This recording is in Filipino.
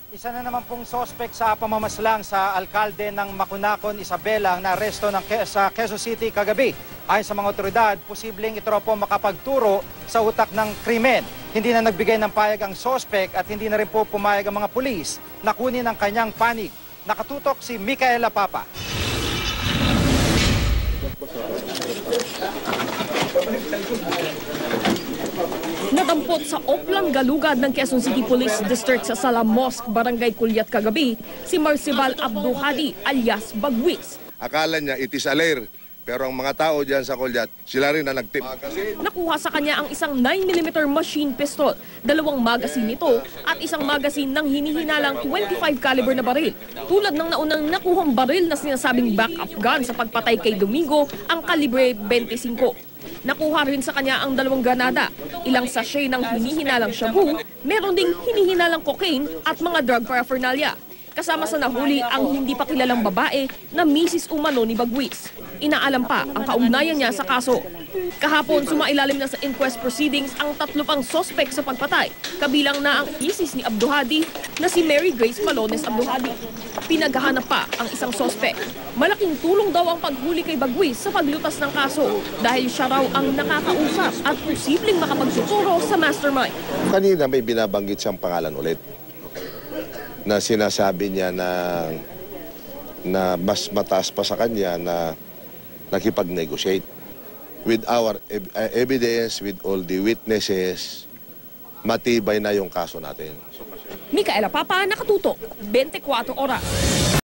Isa na naman pong sospek sa pamamaslang sa alkalde ng Macunacon, Isabela, na aresto sa Quezon City kagabi. Ayon sa mga otoridad, posibleng ito raw po makapagturo sa utak ng krimen. Hindi na nagbigay ng payag ang sospek at hindi na rin po pumayag ang mga pulis na kunin ang kanyang panig. Nakatutok si Micaela Papa. Nadampot sa Oplang Galugad ng Quezon City Police District sa Sala Mosque, Barangay Kulyat kagabi, si Marcival Abduhadi alias Bagwis. Akala niya it is a lair, pero ang mga tao diyan sa Kulyat, sila rin na nagtip. Nakuha sa kanya ang isang 9mm machine pistol, 2 magasin nito at isang magasin ng hinihinalang 25 caliber na baril. Tulad ng naunang nakuhang baril na sinasabing backup gun sa pagpatay kay Domingo, ang kalibre 25. Nakuha rin sa kanya ang 2 granada, ilang sachet ng hinihinalang shabu, meron ding hinihinalang cocaine at mga drug paraphernalia. Kasama sa nahuli ang hindi pa kilalang babae na misis umano ni Bagwis. Inaalam pa ang kaugnayan niya sa kaso. Kahapon, sumailalim na sa inquest proceedings ang 3 pang sospek sa pagpatay, kabilang na ang misis ni Abduhadi na si Mary Grace Malones Abduhadi. Pinaghahanap pa ang isang sospek. Malaking tulong daw ang paghuli kay Bagwis sa paglutas ng kaso dahil siya raw ang nakakausap at posibleng makapagsuturo sa mastermind. Kanina may binabanggit siyang pangalan ulit na sinasabi niya na mas mataas pa sa kanya na nakipag-negotiate. With our evidence, with all the witnesses, matibay na yung kaso natin. Micaela Papa, nakatutok, 24 oras.